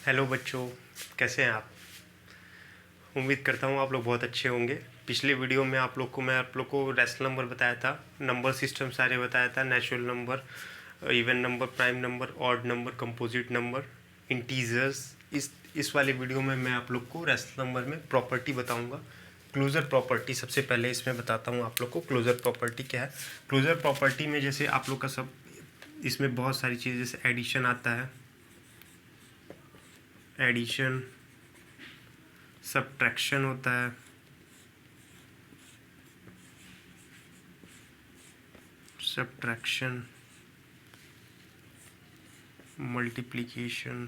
Hello बच्चों, कैसे हैं आप। उम्मीद करता हूँ आप लोग बहुत अच्छे होंगे। पिछले वीडियो में मैं आप लोग को रैशनल नंबर बताया था, नंबर सिस्टम सारे बताया था, natural number, even number, prime number, odd number, composite number, integers. इस वाले वीडियो में मैं आप लोग को रैशनल नंबर में प्रॉपर्टी बताऊँगा। क्लोजर प्रॉपर्टी सबसे पहले इसमें बताता हूँ आप लोग को। क्लोजर प्रॉपर्टी क्या है? क्लोजर प्रॉपर्टी में जैसे आप लोग का सब इसमें बहुत सारी चीज़ें, जैसे एडिशन आता है, एडिशन, सब्ट्रैक्शन होता है, subtraction, multiplication,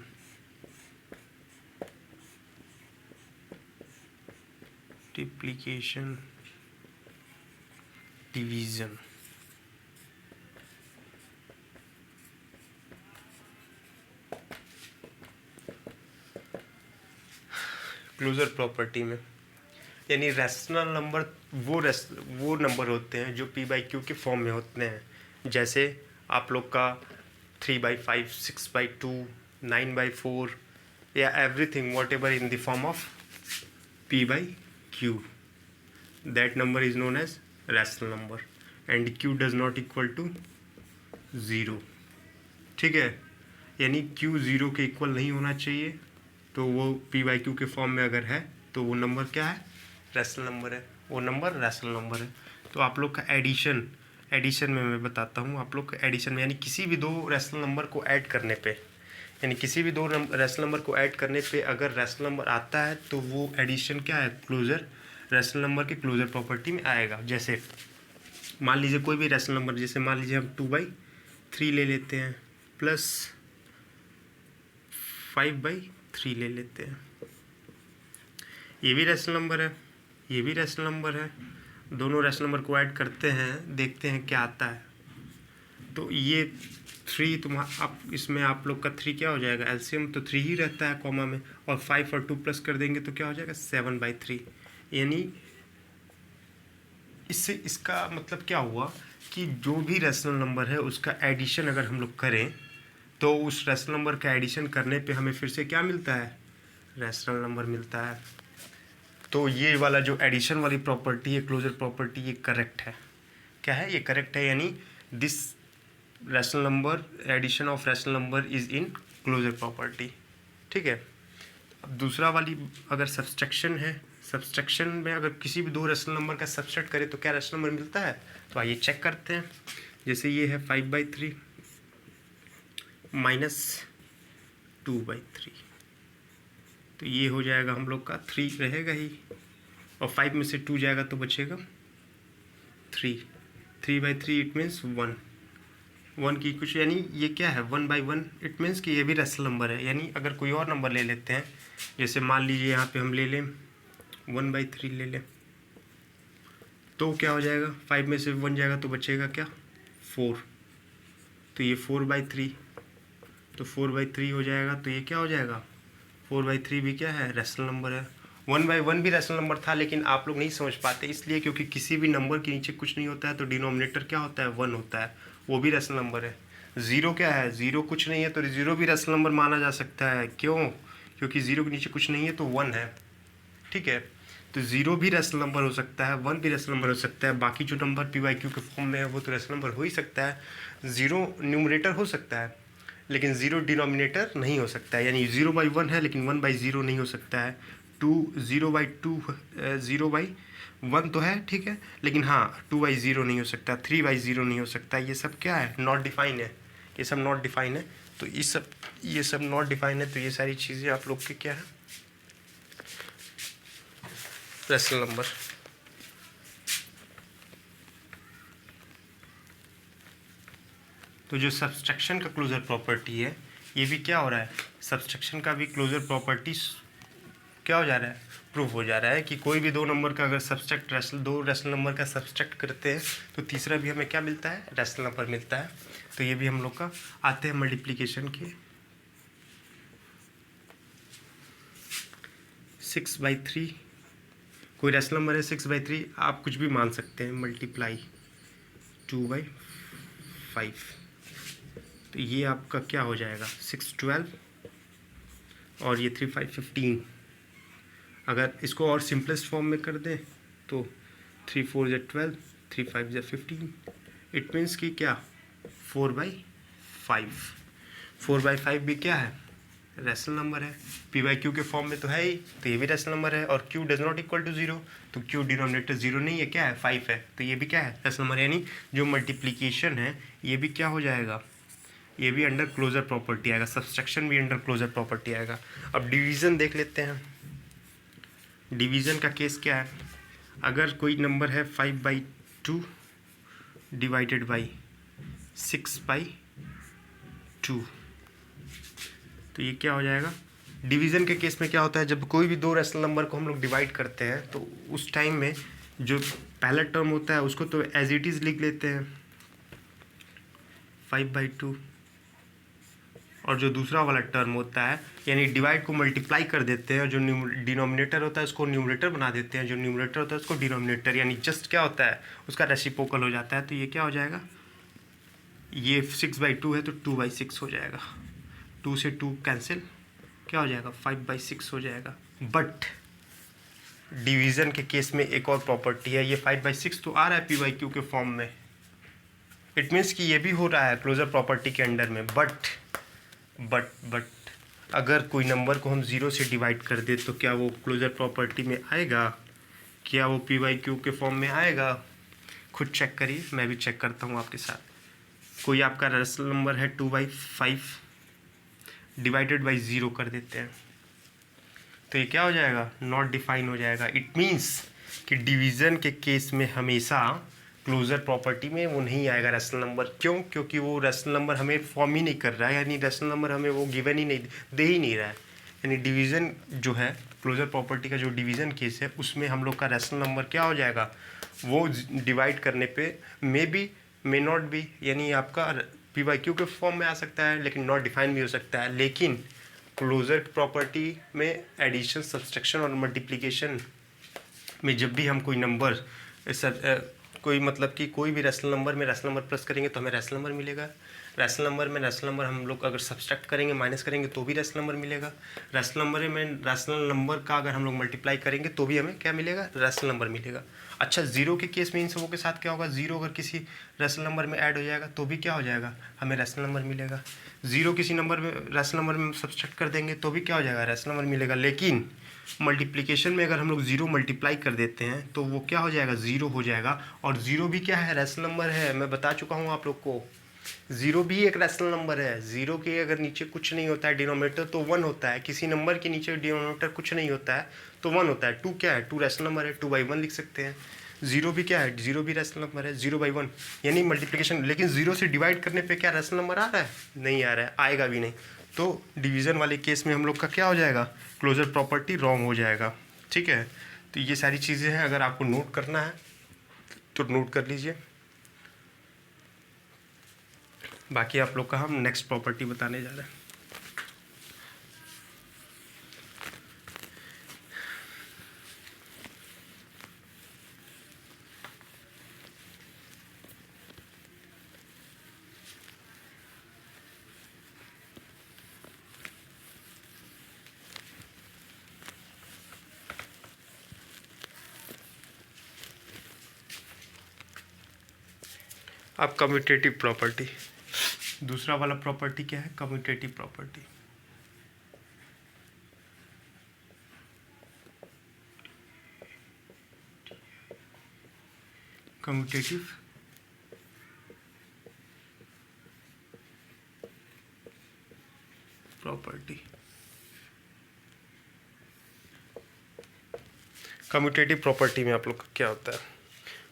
multiplication, division. Closure property में यानी रैशनल नंबर वो नंबर होते हैं जो पी बाई क्यू के फॉर्म में होते हैं। जैसे आप लोग का 3/5, 6/2, 9/4 या everything whatever in the form of P by Q, that number is known as rational number and Q does not equal to 0। ठीक है, यानी क्यू 0 के इक्वल नहीं होना चाहिए, तो वो पी बाई क्यू के फॉर्म में अगर है तो वो नंबर क्या है? रैशनल नंबर है, वो नंबर रैशनल नंबर है। तो आप लोग का एडिशन में मैं बताता हूँ आप लोग का। एडिशन में यानी किसी भी दो रैशनल नंबर को ऐड करने पे, यानी किसी भी दो रैशनल नंबर को ऐड करने पे अगर रैशनल नंबर आता है तो वो एडिशन क्या है? क्लोजर, रैशनल नंबर के क्लोजर प्रॉपर्टी में आएगा। जैसे मान लीजिए कोई भी रैशनल नंबर, जैसे मान लीजिए हम 2/3 ले लेते हैं प्लस 5/3 ले लेते हैं। ये भी रैशनल नंबर है, ये भी रैशनल नंबर है। दोनों रैशनल नंबर को ऐड करते हैं, देखते हैं क्या आता है। तो ये 3 आप इसमें आप लोग का 3 क्या हो जाएगा? एलसीएम तो 3 ही रहता है कॉमा में, और 5 और 2 प्लस कर देंगे तो क्या हो जाएगा? 7/3। यानी इससे इसका मतलब क्या हुआ कि जो भी रैशनल नंबर है उसका एडिशन अगर हम लोग करें तो उस रैशनल नंबर का एडिशन करने पे हमें फिर से क्या मिलता है? रैशनल नंबर मिलता है। तो ये वाला जो एडिशन वाली प्रॉपर्टी है, क्लोजर प्रॉपर्टी, ये करेक्ट है। क्या है? ये करेक्ट है, यानी this rational number, addition of rational number is in closure property. ठीक है। अब दूसरा वाली अगर सब्सट्रैक्शन है, सब्सट्रैक्शन में अगर किसी भी दो रैशनल नंबर का सब्सट्रैक्ट करें तो क्या रैशनल नंबर मिलता है? तो आइए चेक करते हैं। जैसे ये है 5/3 माइनस 2/3, तो ये हो जाएगा हम लोग का 3 रहेगा ही, और 5 में से 2 जाएगा तो बचेगा 3। 3/3 इट मीन्स 1 की कुछ, यानी ये क्या है? 1/1 इट मीन्स कि ये भी रैशनल नंबर है। यानी अगर कोई और नंबर ले लेते हैं, जैसे मान लीजिए यहाँ पे हम ले लें 1/3 ले लें, तो क्या हो जाएगा? 5 में से 1 जाएगा तो बचेगा क्या? 4। तो ये 4/3, तो 4/3 हो जाएगा। तो ये क्या हो जाएगा? 4/3 भी क्या है? रैशनल नंबर है। 1/1 भी रैशनल नंबर था, लेकिन आप लोग नहीं समझ पाते इसलिए क्योंकि किसी भी नंबर के नीचे कुछ नहीं होता है तो डिनोमिनेटर क्या होता है? 1 होता है, वो भी रैशनल नंबर है। 0 क्या है? 0 कुछ नहीं है, तो 0 भी रैशनल नंबर माना जा सकता है। क्यों? क्योंकि 0 के नीचे कुछ नहीं है तो 1 है। ठीक है, तो 0 भी रैशनल नंबर हो सकता है, 1 भी रैशनल नंबर हो सकता है। बाकी जो नंबर पी बाई क्यू के फॉर्म में है वो तो रैशनल नंबर हो ही सकता है। 0 न्यूमरेटर हो सकता है लेकिन 0 डिनोमिनेटर नहीं हो सकता है। यानी 0/1 है लेकिन 1/0 नहीं हो सकता है। 0/2 0/1 तो है, ठीक है, लेकिन हाँ 2/0 नहीं हो सकता, 3/0 नहीं हो सकता। ये सब क्या है? नॉट डिफाइन है, ये सब नॉट डिफाइन है। तो ये सब नॉट डिफाइन है, तो ये सारी चीज़ें आप लोग के क्या है? Rational number. तो जो सब्सट्रैक्शन का क्लोजर प्रॉपर्टी है, ये भी क्या हो रहा है? सब्सट्रैक्शन का भी क्लोजर प्रॉपर्टी क्या हो जा रहा है? प्रूफ हो जा रहा है कि कोई भी दो नंबर का अगर दो रैशनल नंबर का सब्सट्रैक्ट करते हैं तो तीसरा भी हमें क्या मिलता है? रैशनल नंबर मिलता है। तो ये भी हम लोग का आते हैं मल्टीप्लिकेशन के। 6/3 कोई रैशनल नंबर है, 6/3 आप कुछ भी मान सकते हैं, मल्टीप्लाई 2/5, तो ये आपका क्या हो जाएगा? 6 12 और ये 3 5 15। अगर इसको और सिंपलेस्ट फॉर्म में कर दें तो 3 4 ज़ा 12, 3 5 ज़ा 15। इट मीन्स कि क्या 4/5। 4/5 भी क्या है, रैशनल नंबर है। पी बाई क्यू के फॉर्म में तो है ही, तो ये भी रैशनल नंबर है। और Q does not equal to 0, तो क्यू डिनोमिनेटर 0 नहीं है, क्या है 5 है, तो ये भी क्या है रैशनल नंबर। यानी जो मल्टीप्लिकेशन है ये भी क्या हो जाएगा, ये भी अंडर क्लोजर प्रॉपर्टी आएगा, सब्सट्रैक्शन भी अंडर क्लोजर प्रॉपर्टी आएगा। अब डिवीज़न देख लेते हैं। डिवीज़न का केस क्या है, अगर कोई नंबर है 5/2 डिवाइडेड बाई 6/2, तो ये क्या हो जाएगा। डिवीज़न के केस में क्या होता है, जब कोई भी दो रैशनल नंबर को हम लोग डिवाइड करते हैं तो उस टाइम में जो पहला टर्म होता है उसको तो एज इट इज़ लिख लेते हैं 5/2, और जो दूसरा वाला टर्म होता है यानी डिवाइड को मल्टीप्लाई कर देते हैं, और जो डिनोमिनेटर होता है उसको न्यूमरेटर बना देते हैं, जो न्यूमरेटर होता है उसको डिनोमिनेटर, यानी जस्ट क्या होता है उसका रेसिप्रोकल हो जाता है। तो ये क्या हो जाएगा, ये 6/2 है तो 2/6 हो जाएगा, 2 से 2 कैंसिल, क्या हो जाएगा 5/6 हो जाएगा। बट डिवीज़न के केस में एक और प्रॉपर्टी है, ये 5/6 तो आ रहा है पी बाई क्यू के फॉर्म में, इट मीन्स कि ये भी हो रहा है क्लोजर प्रॉपर्टी के अंडर में। बट अगर कोई नंबर को हम 0 से डिवाइड कर दे तो क्या वो क्लोजर प्रॉपर्टी में आएगा, क्या वो पी बाई क्यू के फॉर्म में आएगा, खुद चेक करिए, मैं भी चेक करता हूँ आपके साथ। कोई आपका रैशनल नंबर है 2/5 डिवाइडेड बाई 0 कर देते हैं तो ये क्या हो जाएगा, नॉट डिफाइन हो जाएगा। इट मीन्स कि डिवीज़न के केस में हमेशा क्लोजर प्रॉपर्टी में वो नहीं आएगा रैशनल नंबर। क्यों, क्योंकि वो रैशनल नंबर हमें फॉर्म ही नहीं कर रहा है, यानी रैशनल नंबर हमें वो गिवन ही नहीं दे ही नहीं रहा है। यानी डिवीज़न जो है क्लोजर प्रॉपर्टी का जो डिवीज़न केस है उसमें हम लोग का रैशनल नंबर क्या हो जाएगा, वो डिवाइड करने पे may be may not be, यानी आपका पी बाई क्यू के फॉर्म में आ सकता है लेकिन नॉट डिफाइन भी हो सकता है। लेकिन क्लोजर प्रॉपर्टी में एडिशन, सब्सट्रैक्शन और मल्टीप्लिकेशन में जब भी हम कोई नंबर कोई मतलब कि कोई भी रैशनल नंबर में रैशनल नंबर प्लस करेंगे तो हमें रैशनल नंबर मिलेगा, रैशनल नंबर में रैशनल नंबर हम लोग अगर सब्सट्रैक्ट करेंगे, माइनस करेंगे तो भी रैशनल नंबर मिलेगा, रैशनल नंबर में रैशनल नंबर का अगर हम लोग मल्टीप्लाई करेंगे तो भी हमें क्या मिलेगा, रैशनल नंबर मिलेगा। अच्छा, जीरो के केस में इन सबों के साथ क्या होगा, जीरो अगर किसी रैशनल नंबर में ऐड हो जाएगा तो भी क्या हो जाएगा, हमें रैशनल नंबर मिलेगा। जीरो किसी नंबर में रैशनल नंबर में सब्सट्रैक्ट कर देंगे तो भी क्या हो जाएगा, रैशनल नंबर मिलेगा। लेकिन मल्टीप्लिकेशन में अगर हम लोग जीरो मल्टीप्लाई कर देते हैं तो वो क्या हो जाएगा, जीरो हो जाएगा। और जीरो भी क्या है, रैशनल नंबर है, मैं बता चुका हूँ आप लोग को, जीरो भी एक रैशनल नंबर है। जीरो के अगर नीचे कुछ नहीं होता है डिनोमिनेटर तो वन होता है, किसी नंबर के नीचे डिनोमिनेटर कुछ नहीं होता है तो वन होता है। टू क्या है, टू रैशनल नंबर है, 2/1 लिख सकते हैं। जीरो भी क्या है, जीरो भी रैशनल नंबर है, 0/1, यानी मल्टीप्लिकेशन। लेकिन जीरो से डिवाइड करने पे क्या रैशनल नंबर आ रहा है, नहीं आ रहा है, आएगा भी नहीं। तो डिवीज़न वाले केस में हम लोग का क्या हो जाएगा, क्लोजर प्रॉपर्टी रॉन्ग हो जाएगा। ठीक है, तो ये सारी चीज़ें हैं, अगर आपको नोट करना है तो नोट कर लीजिए। बाकी आप लोग का हम नेक्स्ट प्रॉपर्टी बताने जा रहे हैं। अब कम्यूटेटिव प्रॉपर्टी, दूसरा वाला प्रॉपर्टी क्या है, commutative property. Commutative property, commutative property में आप लोग का क्या होता है,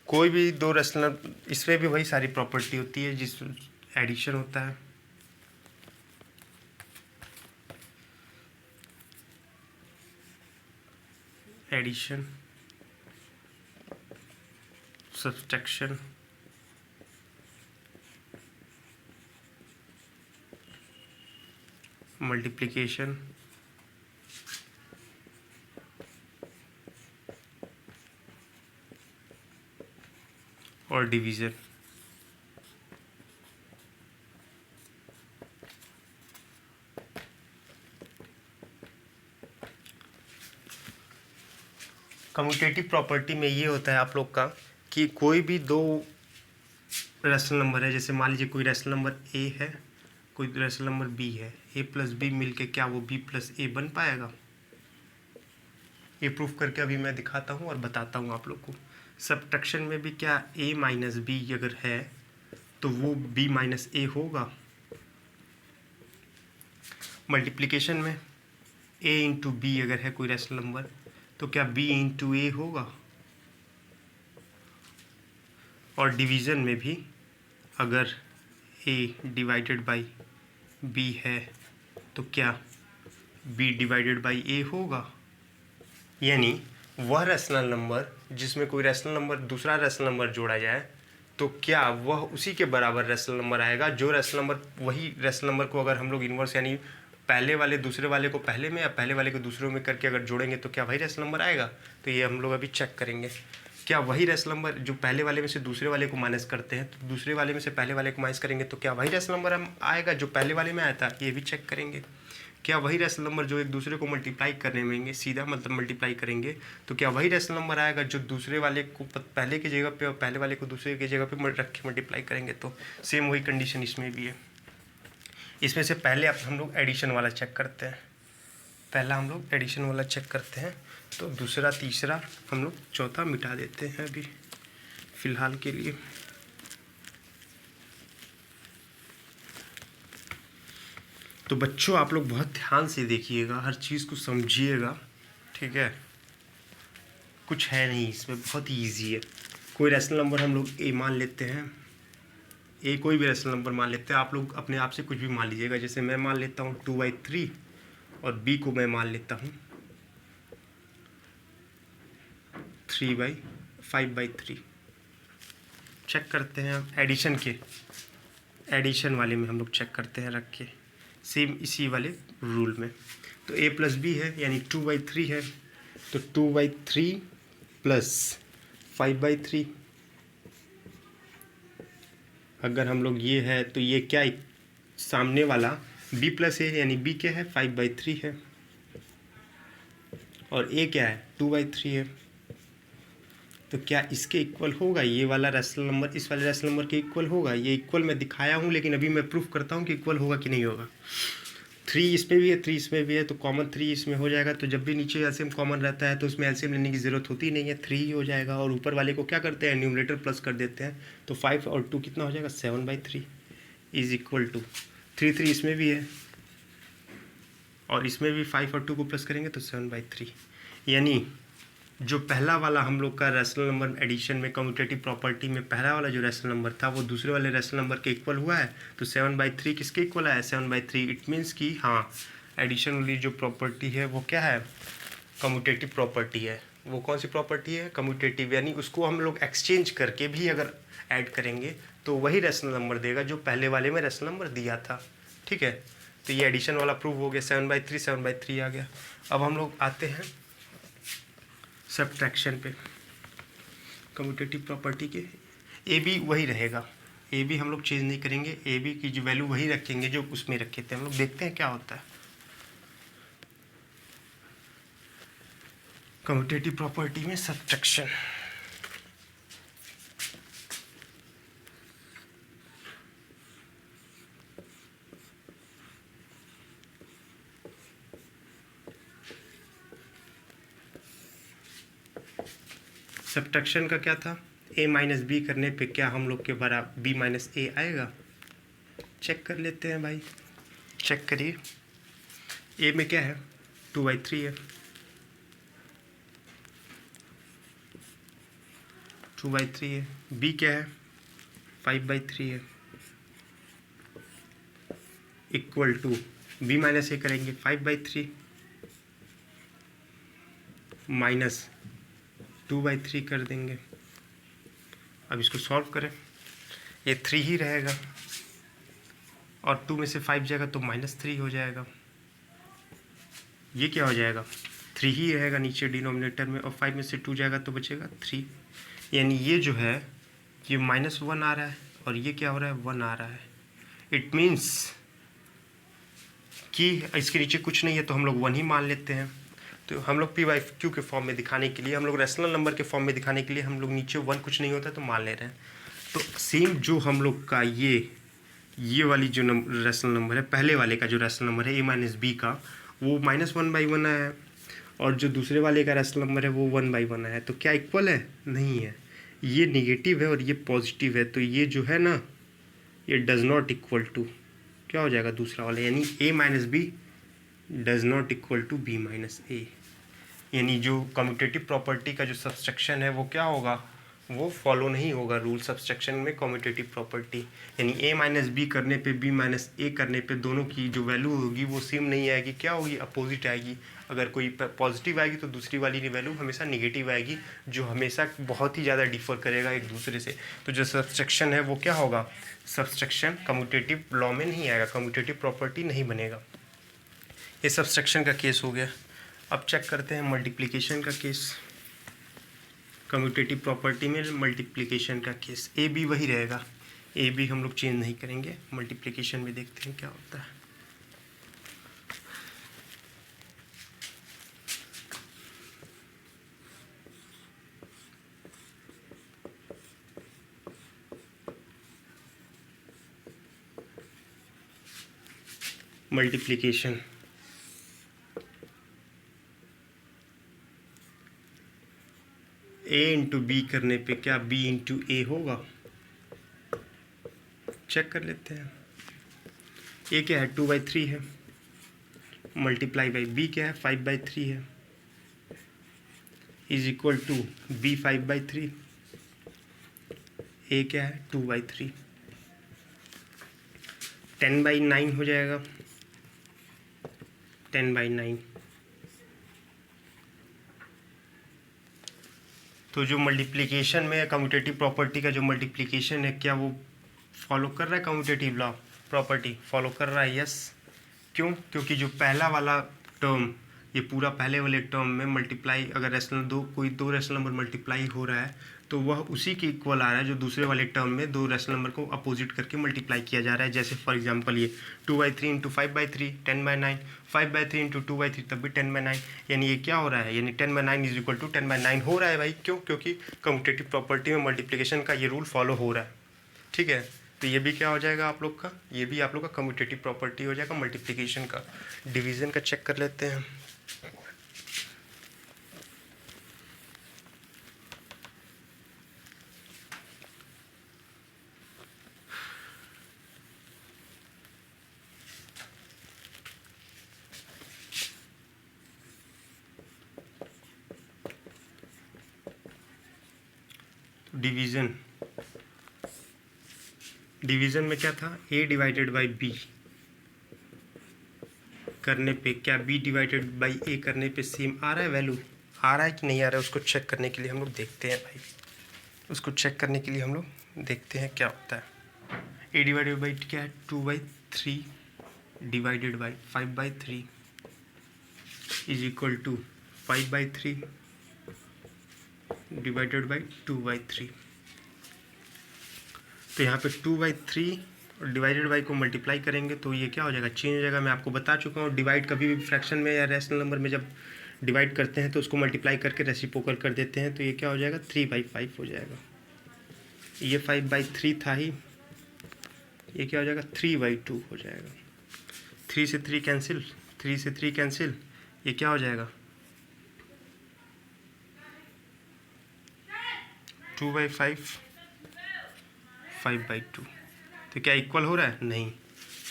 कोई भी दो रैशनल, इसमें भी वही सारी प्रॉपर्टी होती है जिस एडिशन होता है, एडिशन, सब्सट्रैक्शन, मल्टीप्लिकेशन और डिवीज़न। कम्यूटेटिव प्रॉपर्टी में ये होता है आप लोग का कि कोई भी दो रैशनल नंबर है, जैसे मान लीजिए कोई रैशनल नंबर ए है, कोई रैशनल नंबर बी है, ए प्लस बी मिलके क्या वो बी प्लस ए बन पाएगा? ये प्रूफ करके अभी मैं दिखाता हूँ और बताता हूँ आप लोग को। सब्ट्रैक्शन में भी क्या ए माइनस बी अगर है तो वो बी माइनस ए होगा। मल्टीप्लिकेशन में ए इंटू बी अगर है कोई रैशनल नंबर तो क्या बी इंटू ए होगा। और डिवीज़न में भी अगर ए डिवाइडेड बाई बी है तो क्या बी डिवाइडेड बाई ए होगा। यानी वह रैशनल नंबर जिसमें कोई रैशनल नंबर दूसरा रैशनल नंबर जोड़ा जाए तो क्या वह उसी के बराबर रैशनल नंबर आएगा। जो रैशनल नंबर, वही रैशनल नंबर को अगर हम लोग इन्वर्स यानी पहले वाले दूसरे वाले को पहले में या पहले वाले को दूसरे में करके अगर जोड़ेंगे तो क्या वही रैशनल नंबर आएगा। तो ये हम लोग अभी चेक करेंगे। क्या वही रैशनल नंबर जो पहले वाले में से दूसरे वाले को माइनस करते हैं तो दूसरे वाले में से पहले वाले को माइनस करेंगे तो क्या वही रैशनल नंबर हम आएगा जो पहले वाले में आया था। ये भी चेक करेंगे। क्या वही रैशनल नंबर जो एक दूसरे को मल्टीप्लाई करने में सीधा मतलब मल्टीप्लाई करेंगे तो क्या वही रैशनल नंबर आएगा जो दूसरे वाले को पहले की जगह पे और पहले वाले को दूसरे की जगह पे रख के मल्टीप्लाई करेंगे। तो सेम वही कंडीशन इसमें भी है। इसमें से पहले आप हम लोग एडिशन वाला चेक करते हैं। पहला हम लोग एडिशन वाला चेक करते हैं तो दूसरा तीसरा हम लोग चौथा मिटा देते हैं अभी फ़िलहाल के लिए। तो बच्चों आप लोग बहुत ध्यान से देखिएगा, हर चीज़ को समझिएगा, ठीक है। कुछ है नहीं इसमें, बहुत ही ईजी है। कोई रैशनल नंबर हम लोग ए मान लेते हैं, ए कोई भी रैशनल नंबर मान लेते हैं। आप लोग अपने आप से कुछ भी मान लीजिएगा। जैसे मैं मान लेता हूँ 2/3 और बी को मैं मान लेता हूँ 5/3। चेक करते हैं एडिशन के, एडिशन वाले में हम लोग चेक करते हैं रख के सेम इसी वाले रूल में। तो a प्लस बी है यानी 2/3 है तो 2/3 प्लस 5/3। अगर हम लोग ये है तो ये क्या सामने वाला b प्लस a यानी b क्या है 5/3 है और a क्या है 2/3 है। तो क्या इसके इक्वल होगा ये वाला रैशनल नंबर इस वाले रैशनल नंबर के इक्वल होगा। ये इक्वल मैं दिखाया हूँ लेकिन अभी मैं प्रूफ करता हूँ कि इक्वल होगा कि नहीं होगा। 3 इसमें भी है 3 इसमें भी है तो कॉमन 3 इसमें हो जाएगा। तो जब भी नीचे एलसीएम कॉमन रहता है तो उसमें एलसीएम लेने की ज़रूरत होती नहीं है, 3 ही हो जाएगा। और ऊपर वाले को क्या करते हैं न्यूमरेटर प्लस कर देते हैं तो 5 और 2 कितना हो जाएगा 7/3 इज इक्वल टू 3 इसमें भी है और इसमें भी 5 और 2 को प्लस करेंगे तो 7/3। यानी जो पहला वाला हम लोग का रैशनल नंबर एडिशन में कम्यूटेटिव प्रॉपर्टी में पहला वाला जो रैशनल नंबर था वो दूसरे वाले रैशनल नंबर के इक्वल हुआ है। तो 7/3 किसके इक्वल है 7/3। इट मीन्स कि हाँ एडिशन वाली जो प्रॉपर्टी है वो क्या है कम्यूटेटिव प्रॉपर्टी है। वो कौन सी प्रॉपर्टी है कम्यूटेटिव, यानी उसको हम लोग एक्सचेंज करके भी अगर ऐड करेंगे तो वही रैशनल नंबर देगा जो पहले वाले में रैशनल नंबर दिया था, ठीक है। तो ये एडिशन वाला प्रूव हो गया 7/3 आ गया। अब हम लोग आते हैं सब्ट्रैक्शन पे कम्यूटेटिव प्रॉपर्टी के। ए बी वही रहेगा, ए बी हम लोग चेंज नहीं करेंगे, ए बी की जो वैल्यू वही रखेंगे जो उसमें रखे थे। हम लोग देखते हैं क्या होता है। कम्यूटेटिव प्रॉपर्टी में सब्ट्रैक्शन, सब्ट्रैक्शन का क्या था a माइनस बी करने पे क्या हम लोग के बराबर b माइनस ए आएगा। चेक कर लेते हैं भाई, चेक करिए। a में क्या है 2/3 है, 2/3 है। b क्या है 5/3 है इक्वल टू b माइनस ए करेंगे 5/3 माइनस 2/3 कर देंगे। अब इसको सॉल्व करें, ये 3 ही रहेगा और 2 में से 5 जाएगा तो -3 हो जाएगा। ये क्या हो जाएगा 3 ही रहेगा नीचे डिनोमिनेटर में और 5 में से 2 जाएगा तो बचेगा 3। यानी ये जो है ये -1 आ रहा है और ये क्या हो रहा है 1 आ रहा है। इट मीन्स कि इसके नीचे कुछ नहीं है तो हम लोग 1 ही मान लेते हैं। तो हम लोग पी बाई क्यू के फॉर्म में दिखाने के लिए, हम लोग रैशनल नंबर के फॉर्म में दिखाने के लिए हम लोग नीचे 1 कुछ नहीं होता तो मान ले रहे हैं। तो सेम जो हम लोग का ये वाली जो रैशनल नंबर है, पहले वाले का जो रैशनल नंबर है a-b का, वो -1/1 है, और जो दूसरे वाले का रैशनल नंबर है वो 1/1 है। तो क्या इक्वल है? नहीं है। ये निगेटिव है और ये पॉजिटिव है, तो ये जो है ना, ये डज नॉट इक्वल टू क्या हो जाएगा दूसरा वाला, यानी a-b does not equal to b-a। यानी जो कम्यूटेटिव प्रॉपर्टी का जो सब्सट्रैक्शन है वो क्या होगा, वो फॉलो नहीं होगा रूल सब्सट्रैक्शन में कम्यूटेटिव प्रॉपर्टी। यानी a-b करने पे b-a करने पे दोनों की जो वैल्यू होगी वो सेम नहीं आएगी, क्या होगी, अपोजिट आएगी। अगर कोई पॉजिटिव आएगी तो दूसरी वाली की वैल्यू हमेशा निगेटिव आएगी, जो हमेशा बहुत ही ज़्यादा डिफर करेगा एक दूसरे से। तो जो सब्सट्रैक्शन है वो क्या होगा, सब्सट्रैक्शन कम्यूटेटिव लॉ में नहीं आएगा, कम्यूटेटिव प्रॉपर्टी नहीं बनेगा। ये सब्सट्रैक्शन का केस हो गया। अब चेक करते हैं मल्टीप्लिकेशन का केस। कम्यूटेटिव प्रॉपर्टी में मल्टीप्लिकेशन का केस ए बी वही रहेगा, ए बी हम लोग चेंज नहीं करेंगे। मल्टीप्लिकेशन में देखते हैं क्या होता है। मल्टीप्लिकेशन a इंटू बी करने पे क्या b इंटू ए होगा, चेक कर लेते हैं। a क्या है 2/3 है, मल्टीप्लाई बाई b क्या है 5/3 है, is equal to b 5/3, a क्या है 2/3, 10/9 हो जाएगा, 10/9। तो जो मल्टीप्लिकेशन में कम्यूटेटिव प्रॉपर्टी का जो मल्टीप्लिकेशन है, क्या वो फॉलो कर रहा है कम्यूटेटिव लॉ प्रॉपर्टी, फॉलो कर रहा है? यस। क्यों? क्योंकि जो पहला वाला टर्म, ये पूरा पहले वाले टर्म में मल्टीप्लाई, अगर कोई दो रैशनल नंबर मल्टीप्लाई हो रहा है तो वह उसी के इक्वल आ रहा है जो दूसरे वाले टर्म में दो रैशनल नंबर को अपोजिट करके मल्टीप्लाई किया जा रहा है। जैसे फॉर एग्जांपल ये 2/3 इंटू 5/3 10/9, 5/3 इंटू 2/3 तब भी 10/9, यानी ये क्या हो रहा है, यानी 10/9 इज इक्वल टू 10/9 हो रहा है भाई। क्यों? क्योंकि कम्यूटेटिव प्रॉपर्टी में मल्टीप्लिकेशन का ये रूल फॉलो हो रहा है। ठीक है, तो ये भी क्या हो जाएगा आप लोग का, ये भी आप लोग का कम्यूटेटिव प्रॉपर्टी हो जाएगा मल्टीप्लिकेशन का। डिवीज़न का चेक कर लेते हैं। डिवीज़न में क्या था, a डिवाइडेड बाई b करने पे क्या b डिवाइडेड बाई a करने पे सेम आ रहा है, वैल्यू आ रहा है कि नहीं आ रहा है, उसको चेक करने के लिए हम लोग देखते हैं भाई। उसको चेक करने के लिए हम लोग देखते हैं क्या होता है। a डिवाइडेड बाई क्या है 2/3 divided by 5/3 is equal to 5/3 divided by 2/3। तो यहाँ पे 2/3 और डिवाइडेड बाई को मल्टीप्लाई करेंगे तो ये क्या हो जाएगा, चेंज हो जाएगा। मैं आपको बता चुका हूँ, डिवाइड कभी भी फ्रैक्शन में या रैशनल नंबर में जब डिवाइड करते हैं तो उसको मल्टीप्लाई करके रेसिप्रोकल कर देते हैं। तो ये क्या हो जाएगा 3/5 हो जाएगा। ये 5/3 था ही, ये क्या हो जाएगा 3/2 हो जाएगा। 3 से 3 कैंसिल, 3 से 3 कैंसिल, ये क्या हो जाएगा 2/5 5/2। तो क्या इक्वल हो रहा है? नहीं।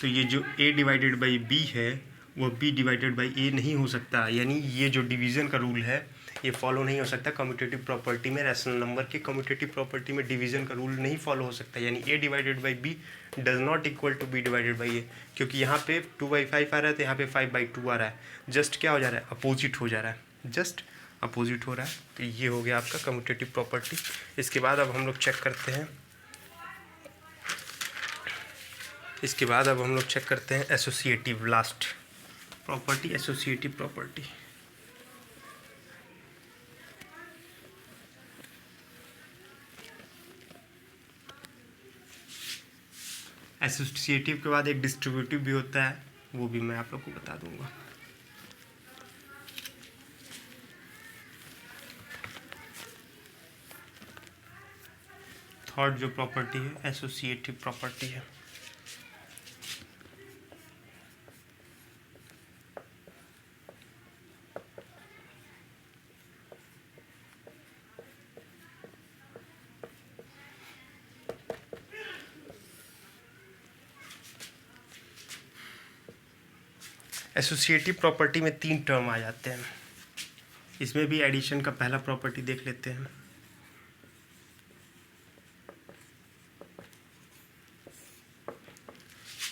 तो ये जो a डिवाइडेड बाई b है वो b डिवाइडेड बाई a नहीं हो सकता, यानी ये जो डिवीज़न का रूल है ये फॉलो नहीं हो सकता कम्यूटेटिव प्रॉपर्टी में। रैशनल नंबर के कम्यूटेटिव प्रॉपर्टी में डिवीज़न का रूल नहीं फॉलो हो सकता, यानी a divided by b does not equal to b divided by a। क्योंकि यहाँ पे 2/5 आ रहा है तो यहाँ पे 5/2 आ रहा है, जस्ट क्या हो जा रहा है, अपोजिट हो जा रहा है, जस्ट अपोजिट हो रहा है। तो ये हो गया आपका कम्यूटेटिव प्रॉपर्टी। इसके बाद अब हम लोग चेक करते हैं, इसके बाद अब हम लोग चेक करते हैं associative last property, associative property. Associative के बाद एक डिस्ट्रीब्यूटिव भी होता है, वो भी मैं आप लोग को बता दूंगा। थर्ड जो प्रॉपर्टी है एसोसिएटिव प्रॉपर्टी है। एसोसिएटिव प्रॉपर्टी में 3 टर्म आ जाते हैं। इसमें भी एडिशन का पहला प्रॉपर्टी देख लेते हैं।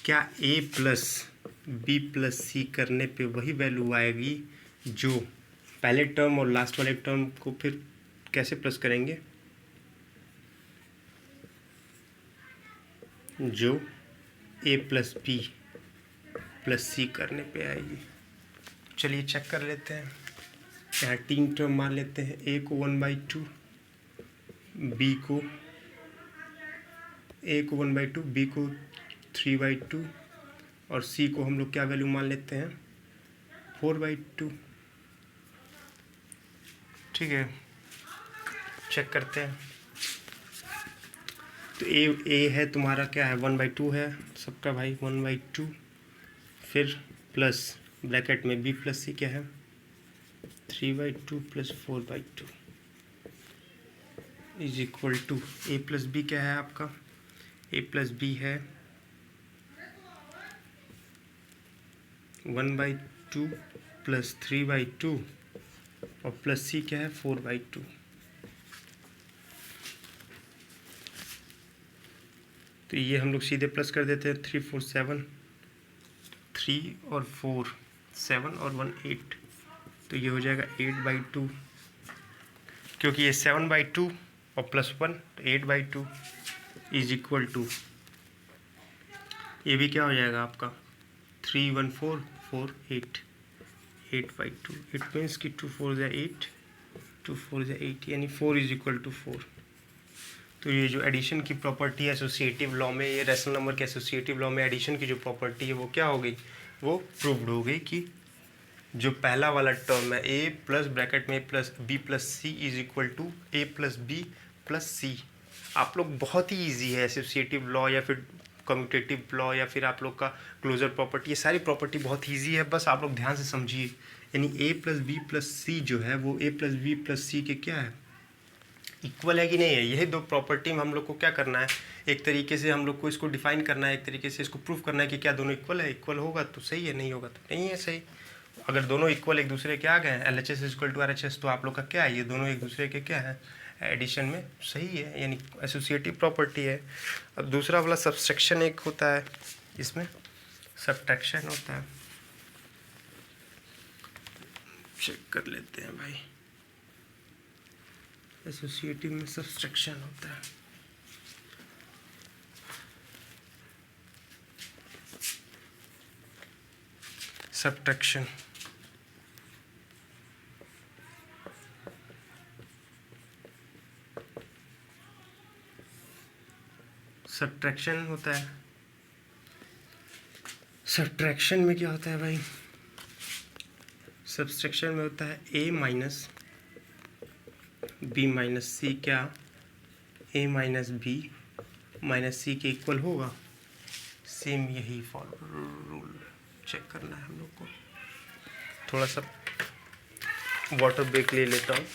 क्या a प्लस बी प्लस सी करने पे वही वैल्यू आएगी जो पहले टर्म और लास्ट वाले टर्म को फिर कैसे प्लस करेंगे, जो a प्लस बी प्लस सी करने पे आएगी। चलिए चेक कर लेते हैं। यहाँ 3 टर्म मान लेते हैं। a को 1/2, b को 1/2, b को 3/2 और c को हम लोग क्या वैल्यू मान लेते हैं 4/2। ठीक है, चेक करते हैं। तो a है तुम्हारा क्या है 1/2 है सबका भाई 1/2, फिर प्लस ब्रैकेट में b प्लस सी क्या है 3/2 plus 4/2 is equal to a plus B क्या है आपका, a प्लस बी है 1/2 प्लस 3/2 और प्लस सी क्या है 4/2। तो ये हम लोग सीधे प्लस कर देते हैं। 3 4 7, 3 और 4 7 और 1 8, तो ये हो जाएगा 8/2, क्योंकि ये 7/2 और प्लस 1 तो 8/2 इज इक्वल टू, ये भी क्या हो जाएगा आपका 3 1 4 4 8 8/2। इट मीन्स कि 2 4 ज़ा 8, 2 4 ज़ा 8 यानी 4 इज इक्वल टू 4। तो ये जो एडिशन की प्रॉपर्टी है एसोसिएटिव लॉ में, ये रैशनल नंबर के एसोसिएटिव लॉ में एडिशन की जो प्रॉपर्टी है वो क्या हो गई, वो प्रूव्ड हो गई कि जो पहला वाला टर्म है a प्लस ब्रैकेट में plus b plus C is equal to a plus B plus C. आप लोग बहुत ही ईजी है एसोसिएटिव लॉ या फिर कम्यूटेटिव लॉ या फिर आप लोग का क्लोजर प्रॉपर्टी, ये सारी प्रॉपर्टी बहुत ईजी है, बस आप लोग ध्यान से समझिए। यानी a प्लस बी प्लस सी जो है वो a प्लस बी प्लस सी के क्या है, इक्वल है कि नहीं है। यही दो प्रॉपर्टी में हम लोग को क्या करना है, एक तरीके से हम लोग को इसको डिफाइन करना है, एक तरीके से इसको प्रूफ करना है कि क्या दोनों इक्वल है। इक्वल होगा तो सही है, नहीं होगा तो नहीं है सही। अगर दोनों इक्वल एक दूसरे के आ गए हैं LHS इक्वल टू RHS, तो आप लोग का क्या है, ये दोनों एक दूसरे के क्या है एडिशन में सही है, यानी एसोसिएटिव प्रॉपर्टी है। अब दूसरा वाला सब्सट्रैक्शन एक होता है, इसमें सब्ट्रैक्शन होता है, चेक कर लेते हैं भाई। एसोसिएटिव में सब्सट्रैक्शन होता है। सब्ट्रैक्शन सब्ट्रैक्शन होता है। सब्ट्रैक्शन में क्या होता है भाई, सब्ट्रैक्शन में होता है a माइनस बी माइनस सी, क्या a माइनस बी माइनस सी के इक्वल होगा। सेम यही रूल चेक करना है हम लोग को। थोड़ा सा वाटर ब्रेक ले लेता हूँ।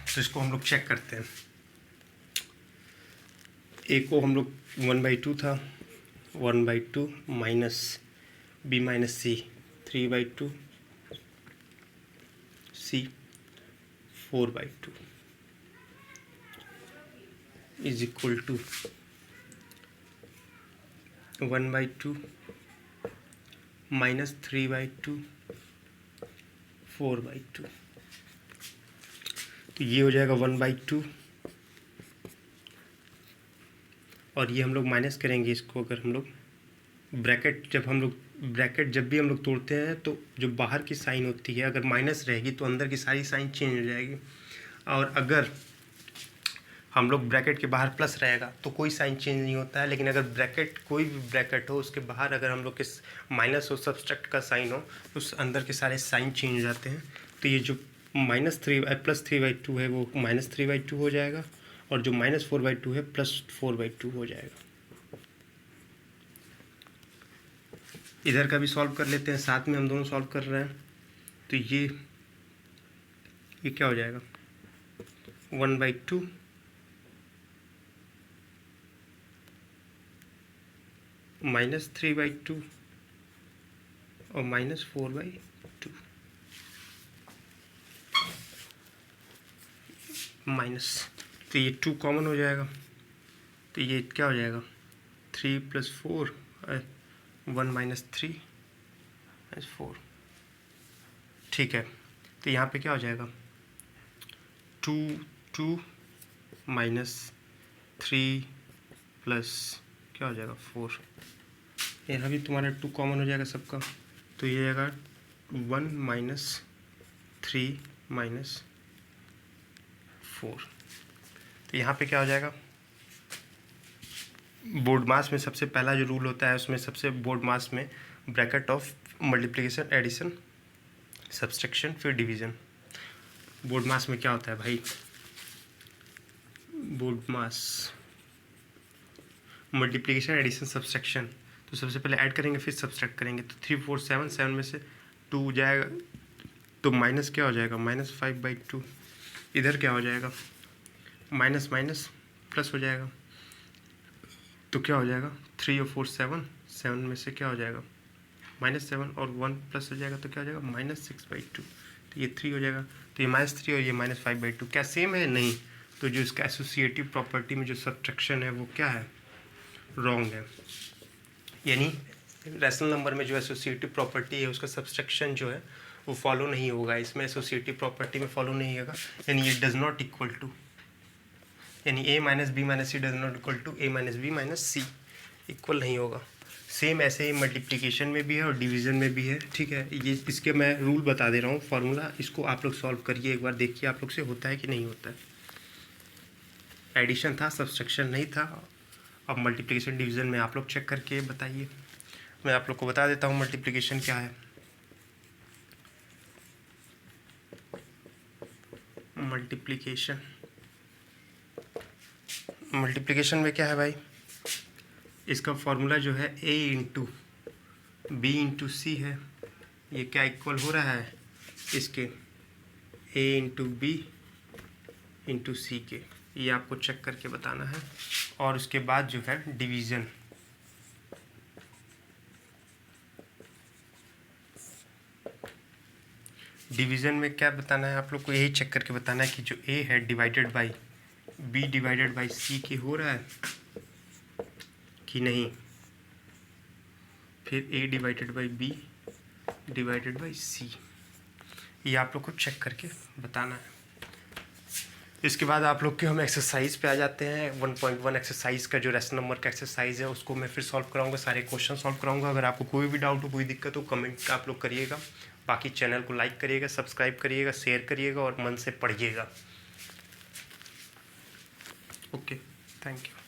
तो इसको हम लोग चेक करते हैं। ए को हम लोग 1/2 था, 1/2 minus B minus C 3/2 C 4/2 is equal to 1/2 minus 3/2 4/2, तो ये हो जाएगा 1/2 और ये हम लोग माइनस करेंगे इसको। अगर हम लोग ब्रैकेट जब भी हम लोग तोड़ते हैं तो जो बाहर की साइन होती है अगर माइनस रहेगी तो अंदर की सारी साइन चेंज हो जाएगी। और अगर हम लोग ब्रैकेट के बाहर प्लस रहेगा तो कोई साइन चेंज नहीं होता है, लेकिन अगर ब्रैकेट कोई भी ब्रैकेट हो उसके बाहर अगर हम लोग के माइनस हो, सब्सट्रैक्ट का साइन हो, तो उस अंदर के सारे साइन चेंज हो जाते हैं। तो ये जो -3/+3/2 है वो -3/2 हो जाएगा, और जो -4/2 है +4/2 हो जाएगा। इधर का भी सॉल्व कर लेते हैं, साथ में हम दोनों सॉल्व कर रहे हैं। तो ये क्या हो जाएगा, 1/2 -3/2 और -4/2 माइनस, तो ये 2 कॉमन हो जाएगा, तो ये क्या हो जाएगा 3 + 4 1 - 3 - 4। ठीक है, तो यहाँ पे क्या हो जाएगा 2 -3 प्लस क्या हो जाएगा 4। यहाँ भी तुम्हारा 2 कॉमन हो जाएगा सबका, तो ये जाएगा 1 - 3 - 4। तो यहाँ पे क्या हो जाएगा, बोर्ड मास में सबसे पहला जो रूल होता है उसमें सबसे बोर्ड मास में bracket of multiplication, addition, subtraction, फिर डिवीज़न। बोर्ड मास में क्या होता है भाई, BODMAS multiplication, addition, subtraction, तो सबसे पहले ऐड करेंगे फिर सब्सट्रैक्ट करेंगे। तो 3 4 7 7 में से 2 जाएगा तो माइनस क्या हो जाएगा -5/2। इधर क्या हो जाएगा माइनस माइनस प्लस हो जाएगा, तो क्या हो जाएगा 3 और 4 7 7 में से क्या हो जाएगा -7 और 1 प्लस हो जाएगा, तो क्या हो जाएगा -6/2। तो ये 3 हो जाएगा, तो ये -3 और ये -5/2 क्या सेम है, नहीं। तो जो इसका एसोसिएटिव प्रॉपर्टी में जो सब्ट्रैक्शन है वो क्या है, रॉन्ग है। यानी रैशनल नंबर में जो एसोसिएटिव प्रॉपर्टी है उसका सब्सट्रैक्शन जो है वो फॉलो नहीं होगा, इसमें एसोसिएटिव प्रॉपर्टी में फॉलो नहीं होगा, यानी ये डज नॉट इक्वल टू, यानी a - b - c does not equal to a - b - c, इक्वल नहीं होगा। सेम ऐसे ही मल्टीप्लिकेशन में भी है और डिवीज़न में भी है। ठीक है, ये इसके मैं रूल बता दे रहा हूँ, फार्मूला, इसको आप लोग सॉल्व करिए एक बार, देखिए आप लोग से होता है कि नहीं होता है। एडिशन था, सब्सट्रैक्शन नहीं था। अब मल्टीप्लिकेशन डिवीज़न में आप लोग चेक करके बताइए। मैं आप लोग को बता देता हूँ मल्टीप्लिकेशन क्या है। मल्टीप्लिकेशन में क्या है भाई, इसका फॉर्मूला जो है a × b × c है। ये क्या इक्वल हो रहा है इसके a × b × c के, ये आपको चेक करके बताना है। और उसके बाद जो है डिवीज़न, डिवीज़न में क्या बताना है आप लोग को, यही चेक करके बताना है कि जो a है divided by b divided by c के हो रहा है कि नहीं, फिर a divided by b divided by c, ये आप लोग को चेक करके बताना है। इसके बाद आप लोग के हम एक्सरसाइज पे आ जाते हैं। 1.1 एक्सरसाइज का जो रैशनल नंबर का एक्सरसाइज है उसको मैं फिर सॉल्व कराऊंगा, सारे क्वेश्चन सॉल्व कराऊंगा। अगर आपको कोई भी डाउट हो, कोई दिक्कत हो, कमेंट आप लोग करिएगा। बाकी चैनल को लाइक करिएगा, सब्सक्राइब करिएगा, शेयर करिएगा और मन से पढ़िएगा। Okay, thank you.